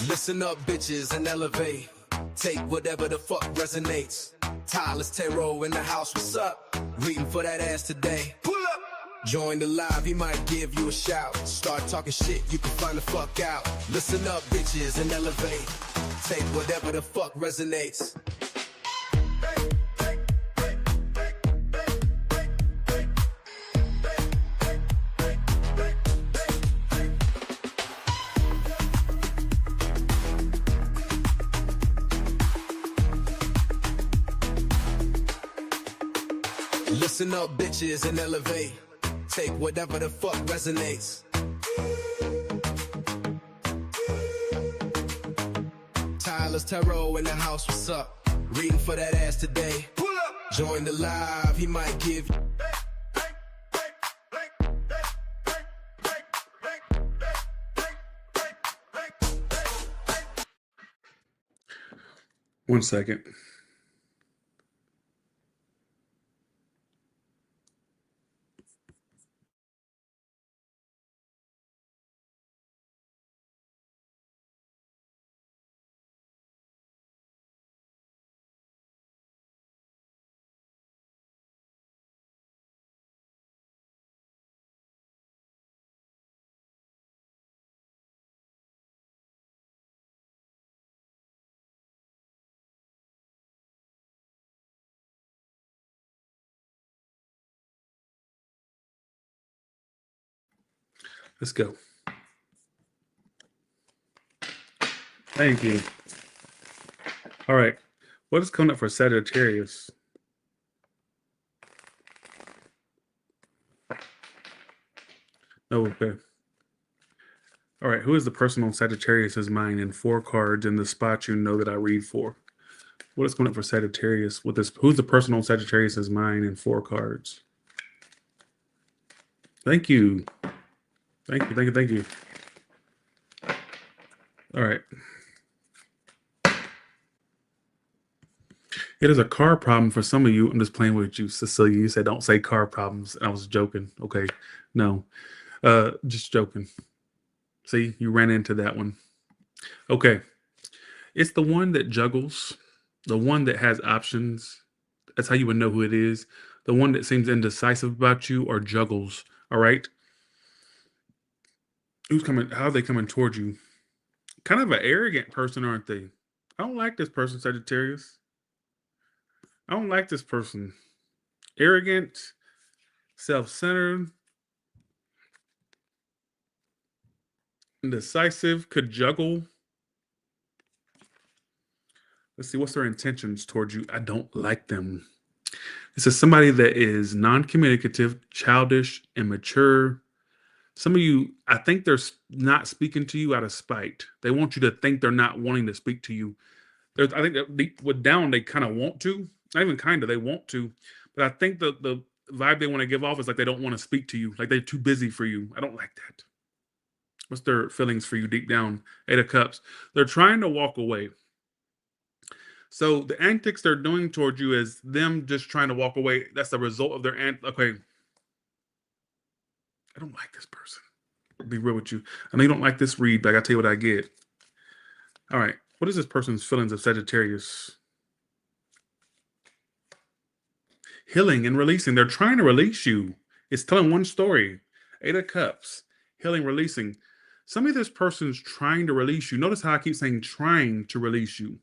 Listen up, bitches, and elevate. Take whatever the fuck resonates. Tyler's Tarot in the house, what's up? Reading for that ass today. Pull up! Join the live, he might give you a shout. Start talking shit, you can find the fuck out. Listen up, bitches, and elevate. Take whatever the fuck resonates. Listen up, bitches, and elevate. Take whatever the fuck resonates. Tyler's Tarot in the house, what's up? Reading for that ass today. Pull up! Join the live, he might give you. One second. Let's go. Thank you. All right. What is coming up for Sagittarius? Oh, okay. All right. Who is the person on Sagittarius's mind in 4 cards in the spot you know that I read for? What is coming up for Sagittarius with this? Who's the person on Sagittarius's mind in 4 cards? Thank you. Thank you. Thank you. Thank you. All right. It is a car problem for some of you. I'm just playing with you, Cecilia. You said don't say car problems. And I was joking. Okay. No. Just joking. See, you ran into that one. Okay. It's the one that juggles, the one that has options. That's how you would know who it is. The one that seems indecisive about you or juggles. All right. Who's coming? How are they coming towards you? Kind of an arrogant person, aren't they? I don't like this person, Sagittarius. I don't like this person. Arrogant, self-centered, indecisive, could juggle. Let's see, what's their intentions towards you? I don't like them. This is somebody that is non-communicative, childish, immature. Some of you, I think they're not speaking to you out of spite. They want you to think they're not wanting to speak to you. I think that deep down, they kind of want to. Not even kind of, they want to. But I think the vibe they want to give off is like they don't want to speak to you. Like they're too busy for you. I don't like that. What's their feelings for you deep down? 8 of Cups. They're trying to walk away. So the antics they're doing towards you is them just trying to walk away. That's the result of their okay. I don't like this person. I'll be real with you. I know you don't like this read, but I gotta tell you what I get. All right. What is this person's feelings of Sagittarius? Healing and releasing. They're trying to release you. It's telling one story. 8 of Cups. Healing, releasing. Some of this person's trying to release you. Notice how I keep saying trying to release you.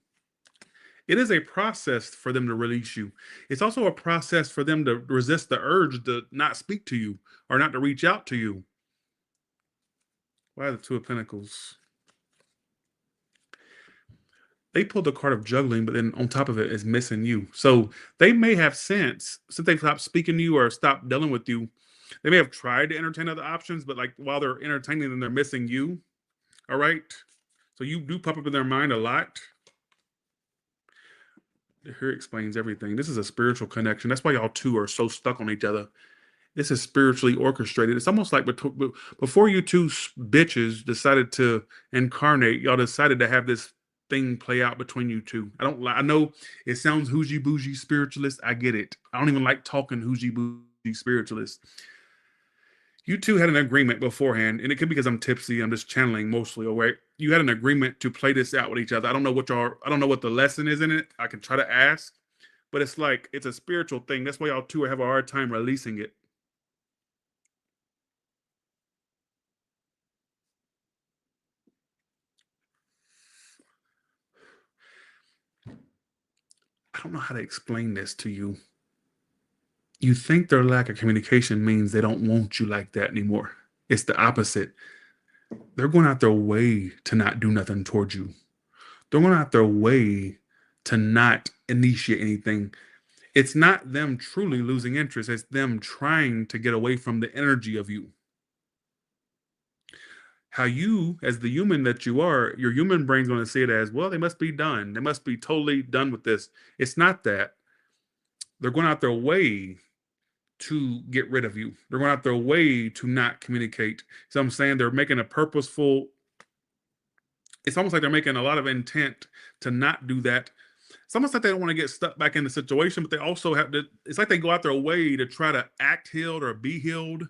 It is a process for them to release you. It's also a process for them to resist the urge to not speak to you or not to reach out to you. Why the 2 of Pentacles? They pulled the card of juggling, but then on top of it is missing you. So they may have since they stopped speaking to you or stopped dealing with you, they may have tried to entertain other options, but like while they're entertaining them, they're missing you. All right. So you do pop up in their mind a lot. Here explains everything. This is a spiritual connection. That's why y'all two are so stuck on each other. This is spiritually orchestrated. It's almost like before you two bitches decided to incarnate, y'all decided to have this thing play out between you two. I know it sounds hoogie bougie spiritualist. I get it. I don't even like talking hoogie bougie spiritualist. You two had an agreement beforehand, and it could be because I'm tipsy. I'm just channeling mostly, all right? you had an agreement to play this out with each other. I don't know what the lesson is in it. I can try to ask, but it's like it's a spiritual thing. That's why y'all two have a hard time releasing it. I don't know how to explain this to you. You think their lack of communication means they don't want you like that anymore. It's the opposite. They're going out their way to not do nothing towards you. They're going out their way to not initiate anything. It's not them truly losing interest. It's them trying to get away from the energy of you. How you, as the human that you are, your human brain's going to see it as, well, they must be done. They must be totally done with this. It's not that. They're going out their way to get rid of you. They're going out their way to not communicate. So I'm saying they're making a purposeful, it's almost like they're making a lot of intent to not do that. It's almost like they don't want to get stuck back in the situation, but they also have to, it's like they go out their way to try to act healed or be healed.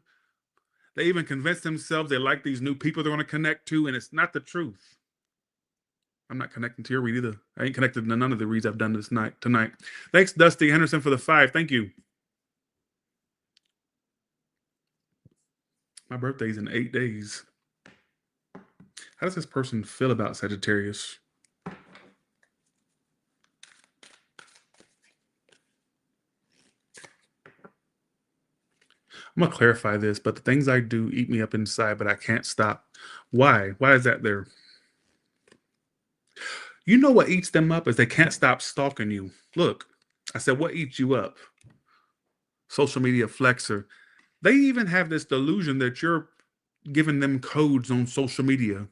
They even convince themselves they like these new people they're going to connect to, and it's not the truth. I'm not connecting to your read either. I ain't connected to none of the reads I've done tonight. Thanks, Dusty Henderson, for the 5. Thank you. My birthday's in 8 days. How does this person feel about Sagittarius? I'm going to clarify this, but the things I do eat me up inside, but I can't stop. Why? Why is that there? You know what eats them up is they can't stop stalking you. Look, I said, what eats you up? Social media flexor. They even have this delusion that you're giving them codes on social media.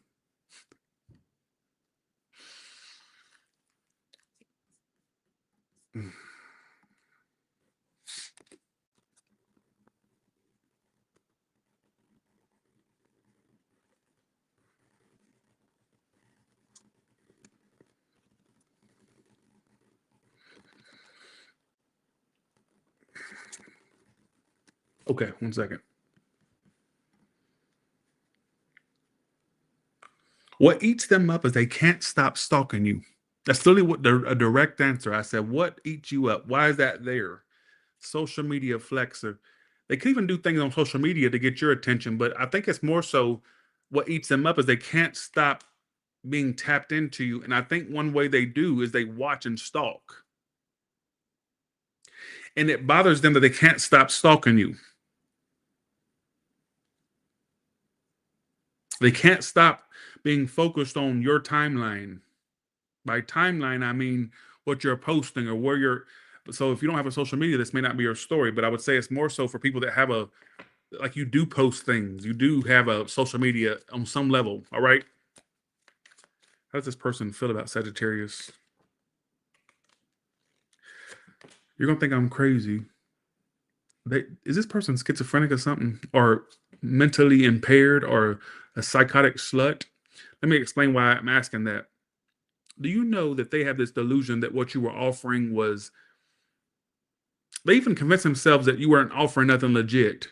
Okay, 1 second. What eats them up is they can't stop stalking you. That's literally what a direct answer. I said, what eats you up? Why is that there? Social media flexor. They can even do things on social media to get your attention, but I think it's more so what eats them up is they can't stop being tapped into you. And I think one way they do is they watch and stalk. And it bothers them that they can't stop stalking you. They can't stop being focused on your timeline. By timeline, I mean what you're posting or where you're. So if you don't have a social media, this may not be your story, but I would say it's more so for people that have a, like you do post things, you do have a social media on some level. All right. How does this person feel about Sagittarius? You're going to think I'm crazy. Is this person schizophrenic or something, or mentally impaired, or a psychotic slut? Let me explain why I'm asking that. Do you know that they have this delusion that what you were offering was, they even convince themselves that you weren't offering nothing legit.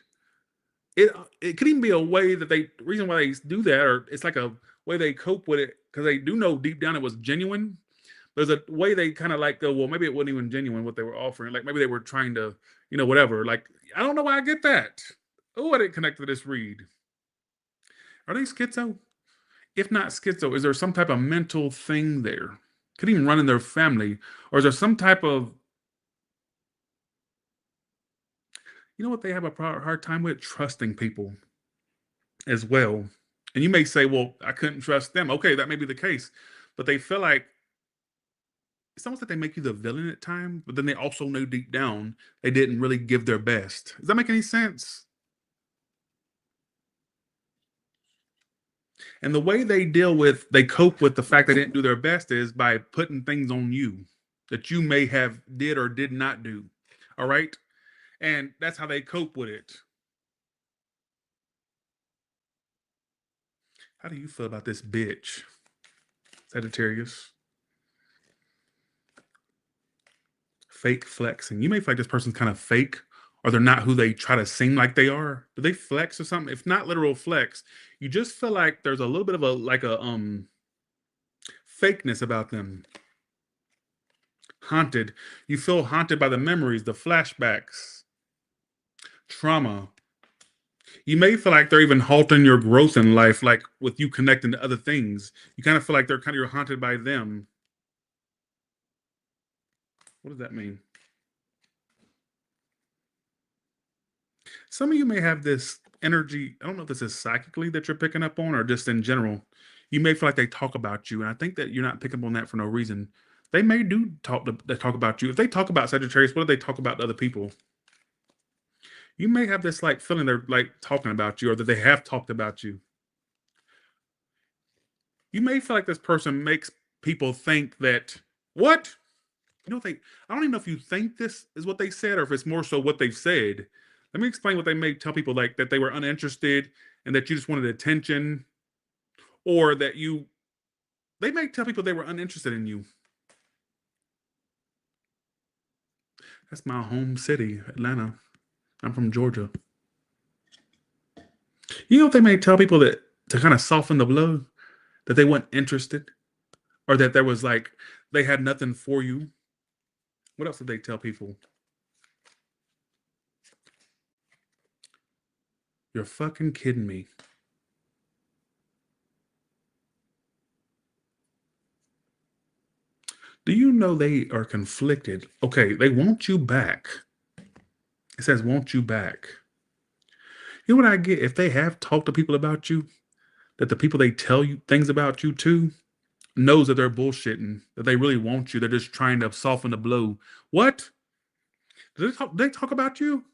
It could even be a way that the reason why they do that, or it's like a way they cope with it, because they do know deep down it was genuine. There's a way they kind of like go, well, maybe it wasn't even genuine what they were offering. Like maybe they were trying to, whatever. Like, I don't know why I get that. Oh, I didn't connect to this read. Are they schizo? If not schizo, is there some type of mental thing there? Could even run in their family. Or is there some type of, what they have a hard time with? Trusting people as well. And you may say, well, I couldn't trust them. Okay, that may be the case. But they feel like it's almost like they make you the villain at times, but then they also know deep down they didn't really give their best. Does that make any sense? And the way they cope with the fact they didn't do their best is by putting things on you that you may have did or did not do. All right. And that's how they cope with it. How do you feel about this bitch, Sagittarius? Fake flexing. You may feel like this person's kind of fake or they're not who they try to seem like they are? Do they flex or something? If not literal flex, you just feel like there's a little bit of a fakeness about them. Haunted. You feel haunted by the memories, the flashbacks, trauma. You may feel like they're even halting your growth in life, like with you connecting to other things. You kind of feel like you're haunted by them. What does that mean? Some of you may have this energy. I don't know if this is psychically that you're picking up on or just in general. You may feel like they talk about you, and I think that you're not picking up on that for no reason. They may do they talk about you. If they talk about Sagittarius, what do they talk about to other people? You may have this like feeling they're like talking about you or that they have talked about you. You may feel like this person makes people think that what? You know, I don't even know if you think this is what they said or if it's more so what they've said. Let me explain what they may tell people, like that they were uninterested and that you just wanted attention, or that they may tell people they were uninterested in you. That's my home city, Atlanta. I'm from Georgia. You know what they may tell people, that to kind of soften the blow, that they weren't interested, or that there was like they had nothing for you. What else did they tell people? You're fucking kidding me. Do you know they are conflicted? Okay, they want you back. It says want you back. You know what I get? If they have talked to people about you, that the people they tell you things about you to knows that they're bullshitting, that they really want you. They're just trying to soften the blow. What? Did they talk about you?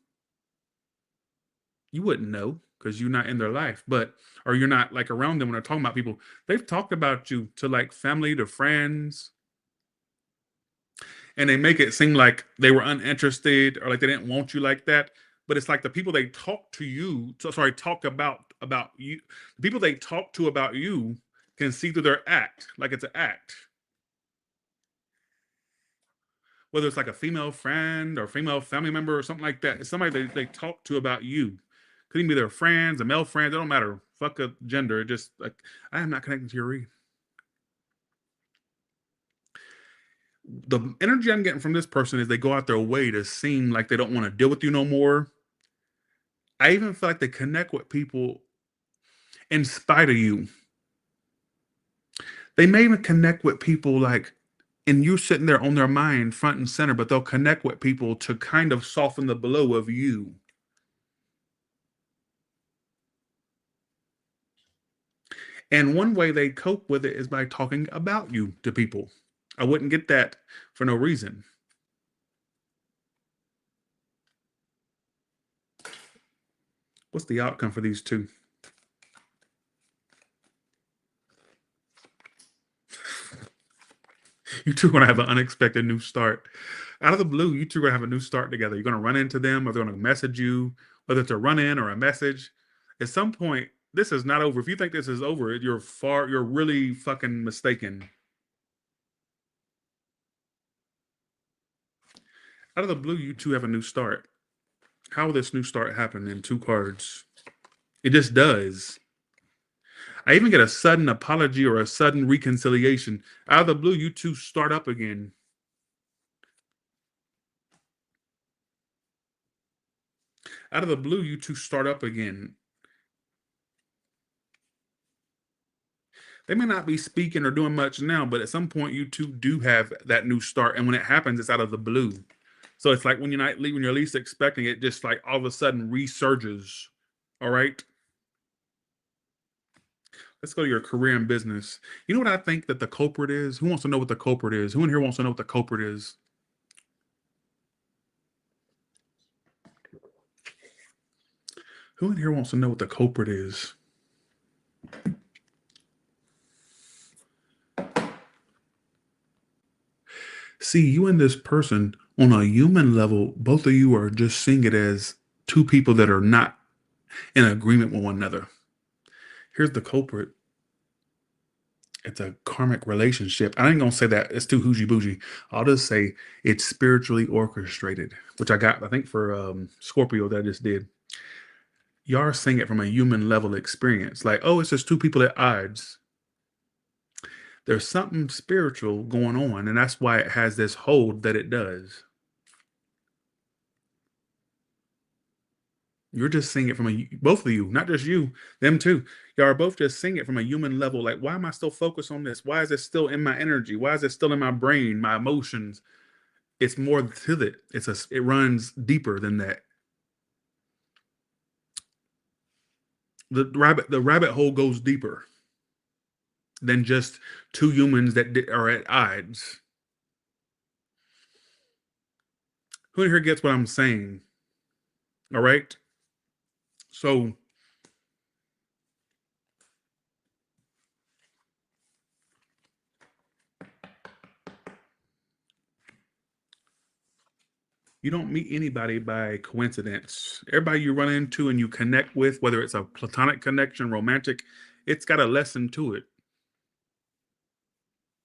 You wouldn't know because you're not in their life, or you're not like around them when they're talking about people. They've talked about you to like family, to friends, and they make it seem like they were uninterested or like they didn't want you like that. But it's like the people they talk to you, talk about you. The people they talk to about you can see through their act, like it's an act. Whether it's like a female friend or female family member or something like that, it's somebody they talk to about you. Could even be their friends, a male friends. It don't matter. Fuck a gender. Just like, I am not connecting to your read. The energy I'm getting from this person is they go out their way to seem like they don't want to deal with you no more. I even feel like they connect with people in spite of you. They may even connect with people like, and you sitting there on their mind front and center, but they'll connect with people to kind of soften the blow of you. And one way they cope with it is by talking about you to people. I wouldn't get that for no reason. What's the outcome for these two? You two are going to have an unexpected new start. Out of the blue, you two are going to have a new start together. You're going to run into them, or they're going to message you, whether it's a run in or a message. At some point, this is not over. If you think this is over, you're really fucking mistaken. Out of the blue, you two have a new start. How will this new start happen in two cards? It just does. I even get a sudden apology or a sudden reconciliation. Out of the blue, you two start up again. Out of the blue, you two start up again. They may not be speaking or doing much now, but at some point, you two do have that new start. And when it happens, it's out of the blue. So it's like when you're least expecting it, just like all of a sudden resurges. All right. Let's go to your career and business. You know what I think that the culprit is? Who wants to know what the culprit is? Who in here wants to know what the culprit is? Who in here wants to know what the culprit is? See, you and this person, on a human level, both of you are just seeing it as two people that are not in agreement with one another. Here's the culprit. It's a karmic relationship. I ain't gonna say that it's too hoogie bougie. I'll just say it's spiritually orchestrated, which I got, I think, for Scorpio that I just did. You are seeing it from a human level experience. Like, oh, it's just two people at odds. There's something spiritual going on, and that's why it has this hold that it does. You're just seeing it from both of you, not just you, them too. Y'all are both just seeing it from a human level. Like, why am I still focused on this? Why is it still in my energy? Why is it still in my brain, my emotions? It's more to it. It runs deeper than that. The rabbit hole goes deeper than just two humans that are at odds. Who in here gets what I'm saying? All right. So you don't meet anybody by coincidence. Everybody you run into and you connect with, whether it's a platonic connection, romantic, it's got a lesson to it.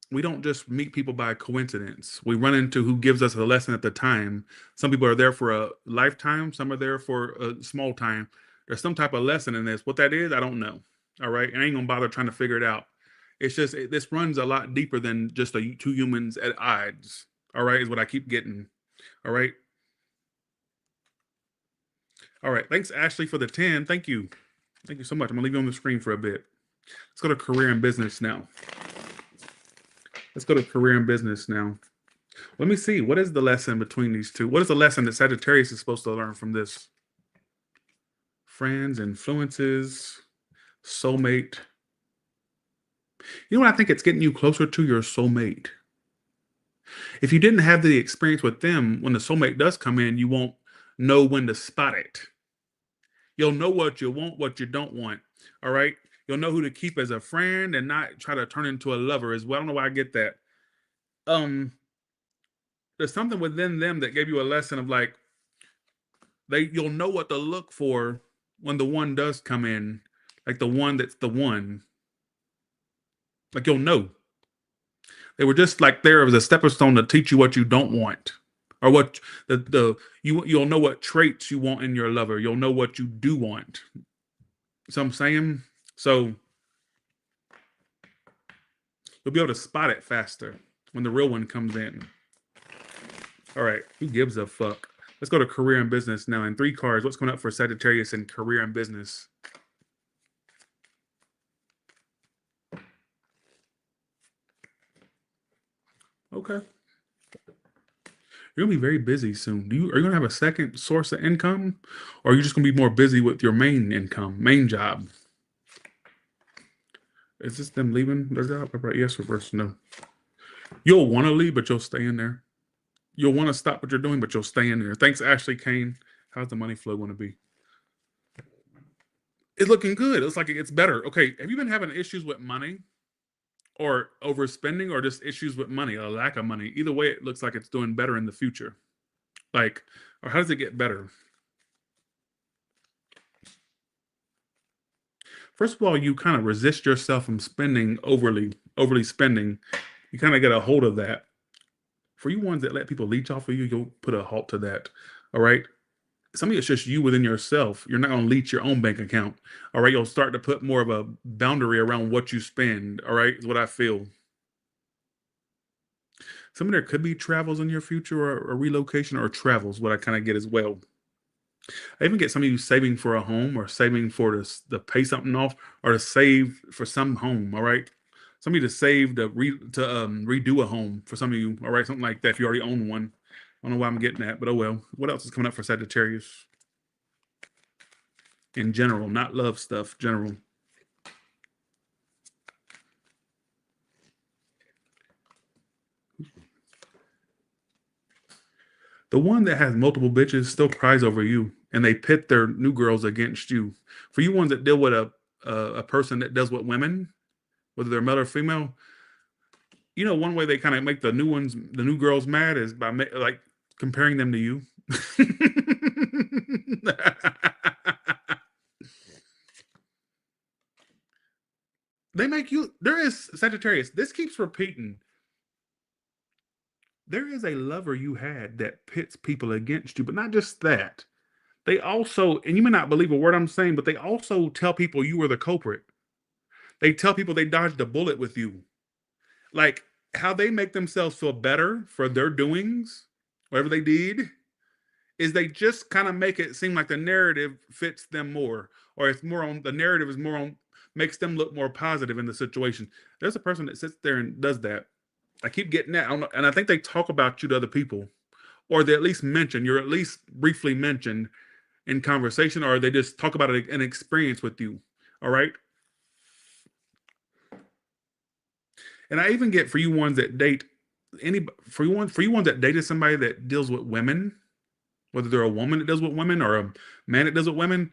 We don't just meet people by coincidence. We run into who gives us a lesson at the time. Some people are there for a lifetime, some are there for a small time. There's some type of lesson in this. What that is, I don't know. All right. And I ain't gonna bother trying to figure it out. It's just this runs a lot deeper than just two humans at odds. All right, is what I keep getting. All right. All right. Thanks, Ashley, for the 10. Thank you. Thank you so much. I'm gonna leave you on the screen for a bit. Let's go to career and business now. Let's go to career and business now. Let me see. What is the lesson between these two? What is the lesson that Sagittarius is supposed to learn from this? Friends, influences, soulmate. You know what I think? It's getting you closer to your soulmate. If you didn't have the experience with them, when the soulmate does come in, you won't know when to spot it. You'll know what you want, what you don't want. All right. You'll know who to keep as a friend and not try to turn into a lover as well. I don't know why I get that. There's something within them that gave you a lesson of like you'll know what to look for when the one does come in, like the one that's the one. Like you'll know. They were just like there as a stepping stone to teach you what you don't want. Or what you'll know what traits you want in your lover. You'll know what you do want. So I'm saying, so you'll be able to spot it faster when the real one comes in. All right, who gives a fuck? Let's go to career and business now. In 3 cards, what's coming up for Sagittarius in career and business? Okay. You're gonna be very busy soon. Are you gonna have a second source of income, or are you just gonna be more busy with your main income, main job? Is this them leaving their job? Yes, reverse no. You'll want to leave, but you'll stay in there. You'll want to stop what you're doing, but you'll stay in there. Thanks, Ashley Kane. How's the money flow going to be? It's looking good. It looks like it gets better. Okay, have you been having issues with money, or overspending, or just issues with money, a lack of money? Either way, it looks like it's doing better in the future. Like, or how does it get better? First of all, you kind of resist yourself from spending overly spending. You kind of get a hold of that. For you ones that let people leech off of you, you'll put a halt to that. All right. Some of it's just you within yourself. You're not going to leech your own bank account. All right. You'll start to put more of a boundary around what you spend. All right. Is what I feel. Some of there could be travels in your future, or relocation, or travels, what I kind of get as well. I even get some of you saving for a home, or saving for to pay something off, or to save for some home. All right. Some of you to save to redo a home for some of you. All right. Something like that. If you already own one. I don't know why I'm getting that, but oh well. What else is coming up for Sagittarius? In general, not love stuff, general. The one that has multiple bitches still cries over you, and they pit their new girls against you. For you ones that deal with a person that does with women, whether they're male or female, you know, one way they kind of make the new girls mad is by like comparing them to you. They make you, there is, Sagittarius, this keeps repeating. There is a lover you had that pits people against you, but not just that. They also, and you may not believe a word I'm saying, but they also tell people you were the culprit. They tell people they dodged a bullet with you. Like how they make themselves feel better for their doings, whatever they did, is they just kind of make it seem like the narrative fits them more, or it's more on the narrative is more on makes them look more positive in the situation. There's a person that sits there and does that. I keep getting that, I don't know, and I think they talk about you to other people, or they at least mention you're at least briefly mentioned in conversation, or they just talk about an experience with you. All right. And I even get for you ones that date any for you ones that dated somebody that deals with women, whether they're a woman that deals with women or a man that does with women,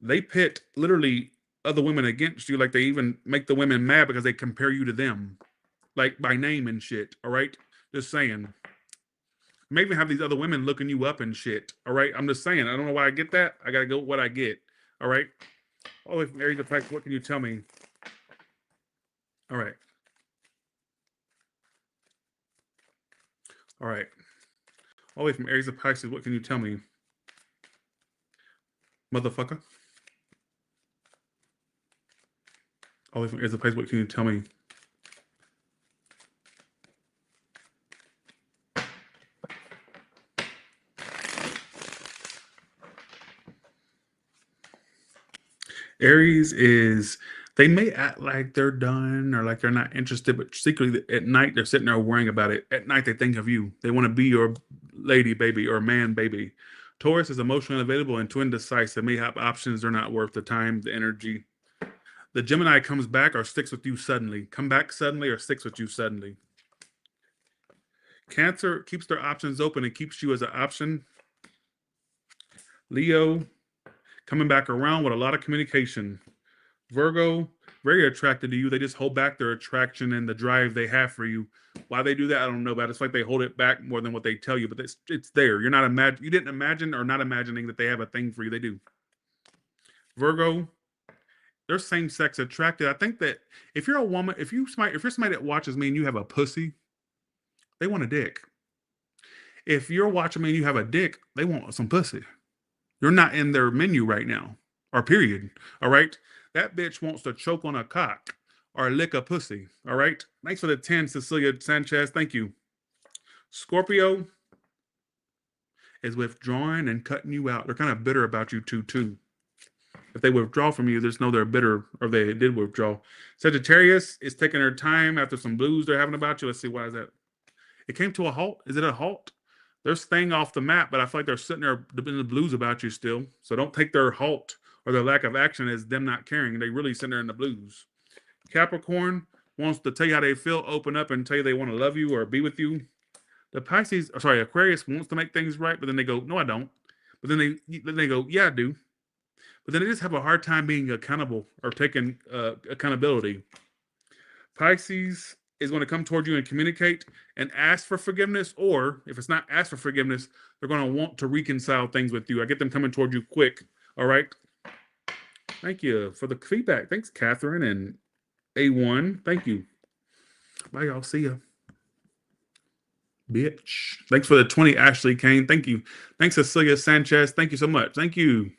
they pit literally other women against you. Like they even make the women mad because they compare you to them, like by name and shit. All right, just saying. Maybe have these other women looking you up and shit. All right, I'm just saying. I don't know why I get that. I gotta go with what I get. All right. Oh, if Mary the fact, what can you tell me? All right. All right. All the way from Aries of Pisces, what can you tell me? Motherfucker. All the way from Aries of Pisces, what can you tell me? Aries is, they may act like they're done or like they're not interested, but secretly at night they're sitting there worrying about it. At night they think of you. They want to be your lady baby or man baby. Taurus is emotionally unavailable and too indecisive. May have options they're not worth the time, the energy. The Gemini comes back or sticks with you suddenly. Come back suddenly or sticks with you suddenly. Cancer keeps their options open and keeps you as an option. Leo coming back around with a lot of communication. Virgo, very attracted to you. They just hold back their attraction and the drive they have for you. Why they do that, I don't know. But it's like they hold it back more than what they tell you. But it's there. You're not you didn't imagine or not imagining that they have a thing for you. They do. Virgo, they're same sex attracted. I think that if you're a woman, if you're somebody that watches me and you have a pussy, they want a dick. If you're watching me and you have a dick, they want some pussy. You're not in their menu right now, or period. All right. That bitch wants to choke on a cock or lick a pussy. All right. Thanks for the 10, Cecilia Sanchez. Thank you. Scorpio is withdrawing and cutting you out. They're kind of bitter about you too. If they withdraw from you, there's no they're bitter or they did withdraw. Sagittarius is taking their time after some blues they're having about you. Let's see, why is that? It came to a halt. Is it a halt? They're staying off the map, but I feel like they're sitting there in the blues about you still. So don't take their halt or their lack of action as them not caring. They really sitting there in the blues. Capricorn wants to tell you how they feel, open up and tell you they want to love you or be with you. The Aquarius wants to make things right, but then they go, no, I don't. But then they go, yeah, I do. But then they just have a hard time being accountable or taking accountability. Pisces is going to come toward you and communicate and ask for forgiveness, or if it's not ask for forgiveness, they're going to want to reconcile things with you. I get them coming toward you quick. All right. Thank you for the feedback. Thanks, Catherine and A1. Thank you. Bye, y'all. See ya. Bitch. Thanks for the 20, Ashley Kane. Thank you. Thanks, Cecilia Sanchez. Thank you so much. Thank you.